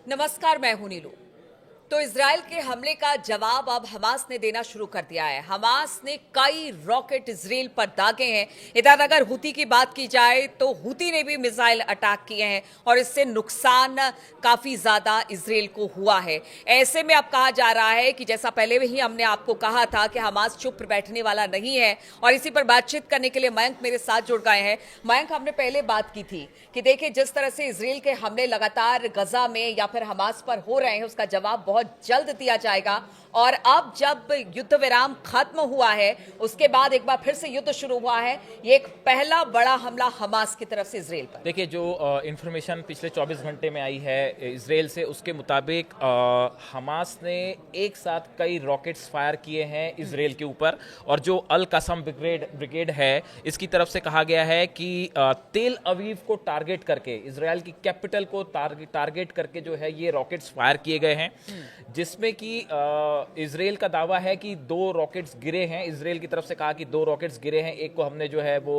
नमस्कार, मैं हूं नीलू। तो इजराइल के हमले का जवाब अब हमास ने देना शुरू कर दिया है। हमास ने कई रॉकेट इजराइल पर दागे हैं। इधर अगर हुती की बात की जाए तो हुती ने भी मिसाइल अटैक किए हैं और इससे नुकसान काफी ज्यादा इजराइल को हुआ है। ऐसे में अब कहा जा रहा है कि जैसा पहले भी हमने आपको कहा था कि हमास चुप बैठने वाला नहीं है और इसी पर बातचीत करने के लिए मयंक मेरे साथ जुड़ गए हैं। मयंक, हमने पहले बात की थी कि देखिए जिस तरह से इजराइल के हमले लगातार गजा में या फिर हमास पर हो रहे हैं उसका जवाब बहुत जल्द दिया जाएगा। और अब जब युद्ध विराम खत्म हुआ है उसके बाद एक बार फिर से युद्ध शुरू हुआ है। ये एक पहला बड़ा हमला हमास की तरफ से इजराइल पर। देखिए, जो इंफॉर्मेशन पिछले 24 घंटे में आई है इजराइल से, उसके मुताबिक हमास ने एक साथ कई रॉकेट्स फायर किए हैं इजराइल के ऊपर। और जो अल कसम ब्रिगेड है, इसकी तरफ से कहा गया है कि तेल अवीव को टारगेट करके, इजराइल की कैपिटल को टारगेट करके जो है ये रॉकेट्स फायर किए गए हैं, जिसमें कि इजराइल का दावा है कि 2 रॉकेट्स गिरे हैं। इजराइल की तरफ से कहा कि 2 रॉकेट्स गिरे हैं, एक को हमने जो है वो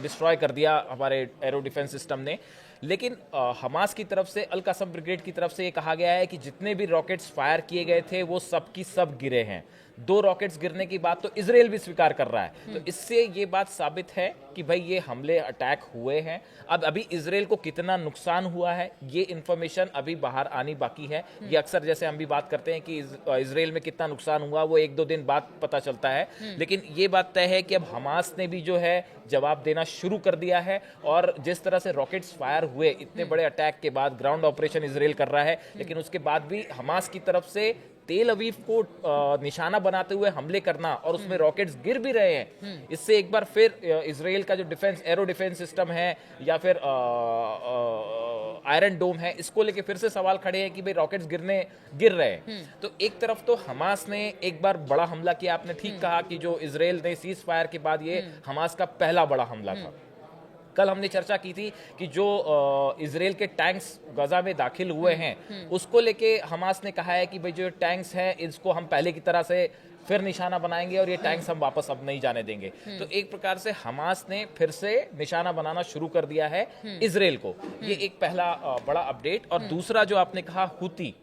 डिस्ट्रॉय कर दिया हमारे एरो डिफेंस सिस्टम ने। लेकिन हमास की तरफ से, अल कसम ब्रिगेड की तरफ से ये कहा गया है कि जितने भी रॉकेट्स फायर किए गए थे वो सब की सब गिरे हैं। 2 रॉकेट्स गिरने की बात तो इजराइल भी स्वीकार कर रहा है। तो इससे ये बात साबित है कि भाई ये हमले, अटैक हुए हैं। अब अभी इजराइल को कितना नुकसान हुआ है ये इंफॉर्मेशन अभी बाहर आनी बाकी है। ये अक्सर जैसे हम भी बात करते हैं कि इजराइल में कितना नुकसान हुआ वो 1-2 दिन बाद पता चलता है। लेकिन ये बात तय है कि अब हमास ने भी जो है जवाब देना शुरू कर दिया है। और जिस तरह से रॉकेट्स फायर हुए इतने बड़े अटैक के बाद, ग्राउंड ऑपरेशन इजराइल कर रहा है, लेकिन उसके बाद भी हमास की तरफ से तेल अवीव को निशाना बनाते हुए हमले करना और उसमें रॉकेट्स गिर भी रहे हैं, इससे एक बार फिर इजराइल का जो डिफेंस, एरो डिफेंस सिस्टम है या फिर आयरन डोम है, इसको लेके फिर से सवाल खड़े हैं कि भाई रॉकेट्स गिर रहे हैं। तो एक तरफ तो हमास ने एक बार बड़ा हमला किया, आपने ठीक कहा कि जो इजराइल ने सीज फायर के बाद ये हमास का पहला बड़ा हमला था। कल हमने चर्चा की थी कि जो इजराइल के टैंक्स गजा में दाखिल हुए हैं उसको लेके हमास ने कहा है कि भाई जो टैंक्स हैं इसको हम पहले की तरह से फिर निशाना बनाएंगे और ये टैंक्स हम वापस अब नहीं जाने देंगे। तो एक प्रकार से हमास ने फिर से निशाना बनाना शुरू कर दिया है इजराइल को। ये एक पहला बड़ा अपडेट। और दूसरा जो आपने कहा हुती,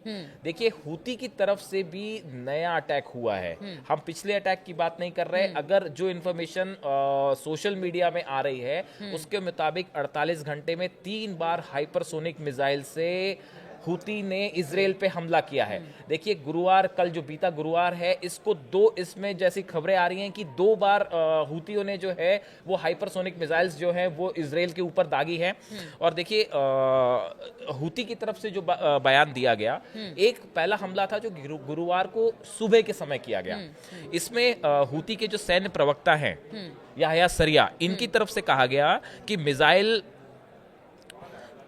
देखिए हुती की तरफ से भी नया अटैक हुआ है। हम पिछले अटैक की बात नहीं कर रहे। अगर जो इंफॉर्मेशन सोशल मीडिया में आ रही है उसके मुताबिक 48 घंटे में 3 बार हाइपरसोनिक मिसाइल से हुती ने इजराइल पे हमला किया है। देखिए गुरुवार, कल जो बीता गुरुवार है, इसमें जैसी खबरें आ रही हैं कि 2 बार हुतियों ने जो है वो हाइपरसोनिक मिसाइल्स जो है वो इजराइल के ऊपर दागी है। और देखिए हुती की तरफ से जो बयान दिया गया, एक पहला हमला था जो गुरुवार को सुबह के समय किया गया। इसमें हुती के जो सैन्य प्रवक्ता हैं याह्या सरिया, इनकी तरफ से कहा गया कि मिसाइल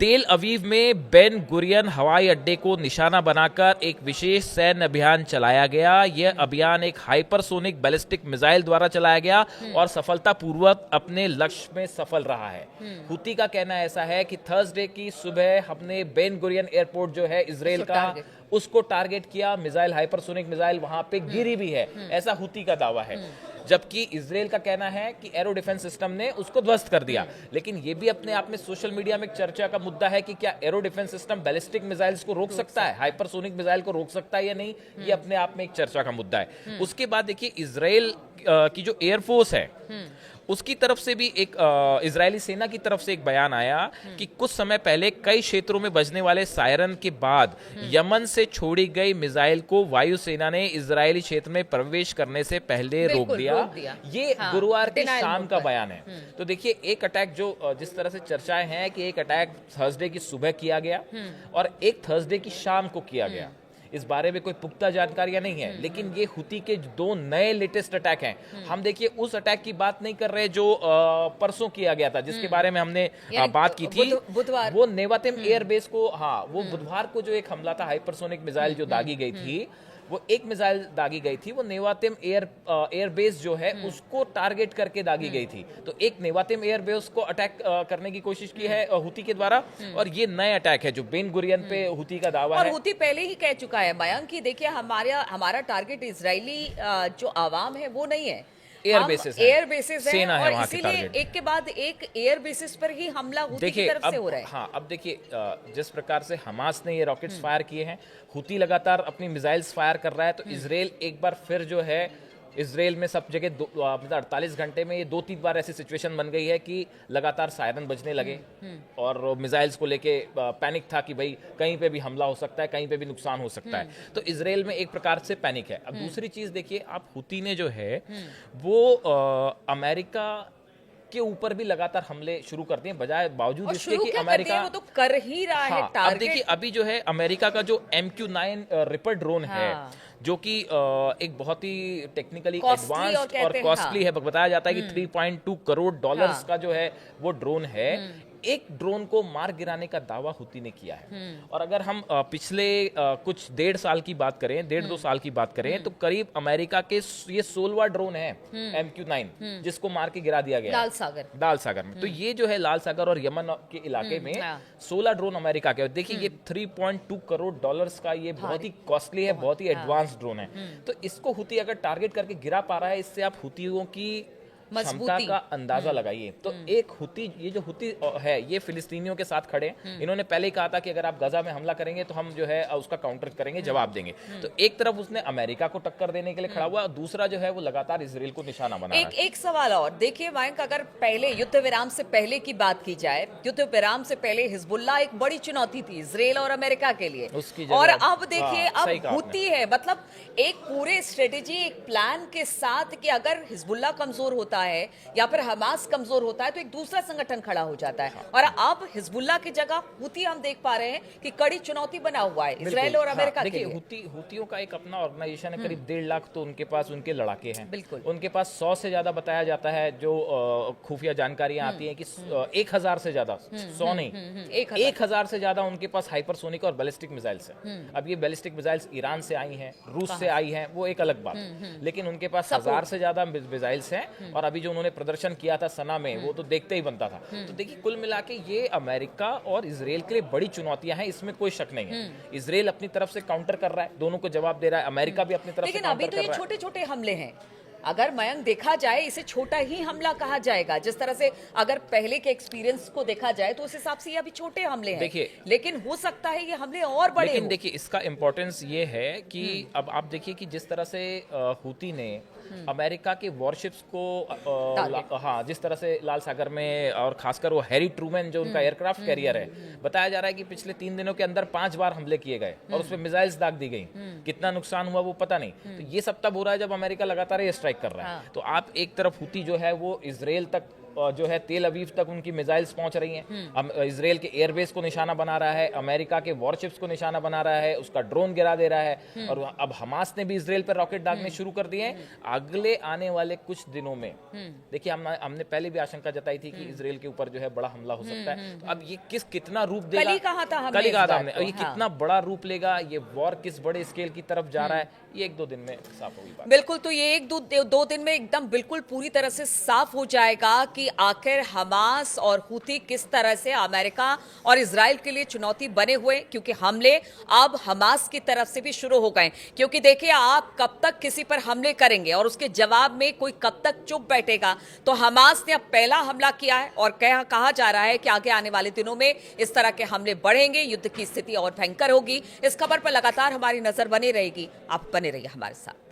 तेल अवीव में बेन गुरियन हवाई अड्डे को निशाना बनाकर एक विशेष सैन्य अभियान चलाया गया। यह अभियान एक हाइपरसोनिक बैलिस्टिक मिसाइल द्वारा चलाया गया और सफलतापूर्वक अपने लक्ष्य में सफल रहा है। हुती का कहना ऐसा है कि थर्सडे की सुबह हमने बेन गुरियन एयरपोर्ट जो है इजराइल का, उसको टारगेट किया। मिसाइल, हाइपरसोनिक मिसाइल वहां पे गिरी भी है, ऐसा हुती का दावा है। जबकि इजराइल का कहना है कि एरो डिफेंस सिस्टम ने उसको ध्वस्त कर दिया। लेकिन ये भी अपने आप में सोशल मीडिया में चर्चा का मुद्दा है कि क्या arrow defence system ballistic missiles को रोक सकता है, हाइपरसोनिक मिसाइल को रोक सकता है या नहीं, ये अपने आप में एक चर्चा का मुद्दा है। उसके बाद देखिए इजराइल की जो एयरफोर्स है उसकी तरफ से भी एक इजरायली सेना की तरफ से एक बयान आया कि कुछ समय पहले कई क्षेत्रों में बजने वाले सायरन के बाद यमन से छोड़ी गई मिसाइल को वायुसेना ने इजरायली क्षेत्र में प्रवेश करने से पहले रोक दिया। ये गुरुवार की शाम का बयान है। तो देखिए एक अटैक जो जिस तरह से चर्चाएं हैं कि एक अटैक थर्सडे की सुबह किया गया और एक थर्सडे की शाम को किया गया, इस बारे में कोई पुख्ता जानकारियां नहीं है। लेकिन ये हुती के 2 नए लेटेस्ट अटैक हैं। हम देखिए उस अटैक की बात नहीं कर रहे जो परसों किया गया था, जिसके बारे में हमने बात की थी, बुधवार, वो नेवातिम एयरबेस को, वो बुधवार को जो एक हमला था, हाइपरसोनिक मिसाइल जो दागी गई थी, वो एक मिसाइल दागी गई थी, वो नेवातिम एयरबेस जो है उसको टारगेट करके दागी गई थी। तो एक नेवातिम एयरबेस को अटैक करने की कोशिश की है हुती के द्वारा। और ये नए अटैक है जो बेन गुरियन पे हुती का दावा है। और हुती पहले ही कह चुका है मयंक कि देखिए हमारा टारगेट इजरायली जो आवाम है वो नहीं है, एयर बेसिस एयर बेसिस है सेना है और वहाँ के इसीलिए टारगेट। एक के बाद एक एयर बेसिस पर ही हमला हुती की देखिए तरफ से हो अब रहा है। हाँ, अब देखिए जिस प्रकार से हमास ने ये रॉकेट्स फायर किए हैं, हुती लगातार अपनी मिसाइल्स फायर कर रहा है, तो इसराइल एक बार फिर जो है, इसराइल में सब जगह मतलब 48 घंटे में ये 2-3 बार ऐसी सिचुएशन बन गई है कि लगातार सायरन बजने लगे और मिसाइल्स को लेके पैनिक था कि भाई कहीं पे भी हमला हो सकता है, कहीं पे भी नुकसान हो सकता है। तो इसराइल में एक प्रकार से पैनिक है। अब दूसरी चीज देखिए, आप हुती ने जो है वो अमेरिका के ऊपर भी लगातार हमले शुरू कर दिए, बजाय बावजूद और इसके शुरू कि क्या कर दिया, अमेरिका वो तो कर ही रहा है। हाँ, अब टारगेट देखिए अभी जो है अमेरिका का जो MQ-9 रिपर ड्रोन है, हाँ। जो कि एक बहुत ही टेक्निकली Costly और एडवांस्ड कहते और हैं, कॉस्टली हाँ। है। बताया जाता है कि 3.2 करोड़ डॉलर्स हाँ। का जो है वो ड्रोन है। एक ड्रोन को मार गिराने का दावा हुती ने किया है। और अगर हम पिछले कुछ 1.5 साल की बात करें, 1.5-2 साल की बात करें, तो करीब अमेरिका के ये 16वां ड्रोन है MQ-9 जिसको मार के गिरा दिया गया है। दाल सागर में। तो ये जो है लाल सागर और यमन के इलाके में हाँ। 16 ड्रोन अमेरिका के। देखिए ये 3.2 करोड़ डॉलर्स का ये बहुत ही कॉस्टली है, बहुत ही एडवांस ड्रोन है। तो इसको हुती अगर टारगेट करके गिरा पा रहा है, इससे आप हुतियों की क्षमता का अंदाजा लगाइए। तो एक हुती, ये जो हुती है ये फिलिस्तीनियों के साथ खड़े हैं। इन्होंने पहले ही कहा था कि अगर आप गजा में हमला करेंगे तो हम जो है उसका काउंटर करेंगे, जवाब देंगे। तो एक तरफ उसने अमेरिका को टक्कर देने के लिए खड़ा हुआ, और दूसरा जो है वो लगातार इसराइल को निशाना बना रहा है। एक सवाल और देखिए मयंक, अगर पहले युद्ध विराम से पहले की बात की जाए, युद्ध विराम से पहले हिजबुल्लाह एक बड़ी चुनौती थी इसराइल और अमेरिका के लिए, उसकी जगह और अब देखिए हाँ, सही अब कहा हुती है। मतलब एक पूरे स्ट्रेटेजी, एक प्लान के साथ कि अगर हिजबुल्लाह कमजोर होता है या फिर हमास कमजोर होता है तो एक दूसरा संगठन खड़ा हो जाता है। और अब हिजबुल्लाह की जगह हुती हम देख पा रहे हैं कि कड़ी चुनौती बना हुआ है इसराइल और अमेरिका के लिए। देखिए हुतियों का एक अपना ऑर्गेनाइजेशन है, करीब 1.5 लाख तो उनके पास उनके लड़ाके हैं। बिल्कुल। उनके पास 100 से ज्यादा बताया जाता है जो खुफिया जानकारियां आती हैं कि 1000 से ज्यादा, 100 नहीं, 1000 से ज्यादा उनके पास हाइपरसोनिक और बैलिस्टिक मिसाइल्स हैं। अब ये बैलिस्टिक मिसाइल्स ईरान से आई हैं, रूस से आई हैं, वो एक अलग बात, लेकिन उनके पास 1000 से ज्यादा मिसाइल्स हैं। और अभी जो उन्होंने प्रदर्शन किया था सना में, वो तो देखते ही बनता था। तो देखिए कुल मिला के ये अमेरिका और इसराइल के लिए बड़ी चुनौतियां हैं, इसमें कोई शक नहीं है। इसराइल अपनी तरफ से काउंटर कर रहा है, दोनों को जवाब दे रहा है, अमेरिका भी अपनी तरफ से लेकिन काउंटर अभी तो कर ये रहा है। छोटे छोटे हमले हैं। अगर मयंक देखा जाए, इसे छोटा ही हमला कहा जाएगा। जिस तरह से अगर पहले के एक्सपीरियंस को देखा जाए तो उस हिसाब से ये अभी छोटे हमले हैं। देखिए, लेकिन हो सकता है ये हमले और बड़े लेकिन हों। देखिए इसका इंपॉर्टेंस ये है कि अब आप देखिए कि जिस तरह से हुती ने अमेरिका के वॉरशिप्स को हाँ, जिस तरह से लाल सागर में, और खासकर वो हैरी ट्रूमैन जो उनका एयरक्राफ्ट कैरियर है, बताया जा रहा है कि पिछले 3 दिनों के अंदर 5 बार हमले किए गए और उसमें मिसाइल्स दाग दी गई। कितना नुकसान हुआ वो पता नहीं। तो ये सब तब हो रहा है जब अमेरिका लगातार ये स्ट्राइक कर रहा है। तो आप एक तरफ हुती जो है वो इसराइल तक जो है तेल अवीव तक उनकी मिसाइल्स पहुंच रही हैं। इसराइल के एयरबेस को निशाना बना रहा है, अमेरिका के वॉरशिप्स को निशाना बना रहा है, उसका ड्रोन गिरा दे रहा है। और अब हमास ने भी इसराइल पर रॉकेट दागने शुरू कर दिए हैं। अगले आने वाले कुछ दिनों में देखिए, हमने पहले भी आशंका जताई थी कि इसराइल के ऊपर जो है बड़ा हमला हो सकता है। तो अब ये कितना रूप देगा, कल ही कहा था हमने, ये कितना बड़ा रूप लेगा, ये वॉर किस बड़े स्केल की तरफ जा रहा है, ये 1-2 दिन में साफ होगी बात। बिल्कुल, तो ये 1-2 दिन में एकदम बिल्कुल पूरी तरह से साफ हो जाएगा कि आखिर हमास और हुती किस तरह से अमेरिका और इजराइल के लिए चुनौती बने हुए, क्योंकि हमले अब हमास की तरफ से भी शुरू हो गए। क्योंकि देखिए, आप कब तक किसी पर हमले करेंगे और उसके जवाब में कोई कब तक चुप बैठेगा। तो हमास ने अब पहला हमला किया है और कहा जा रहा है कि आगे आने वाले दिनों में इस तरह के हमले बढ़ेंगे, युद्ध की स्थिति और भयंकर होगी। इस खबर पर लगातार हमारी नजर बनी रहेगी। आप बने रहिए हमारे साथ।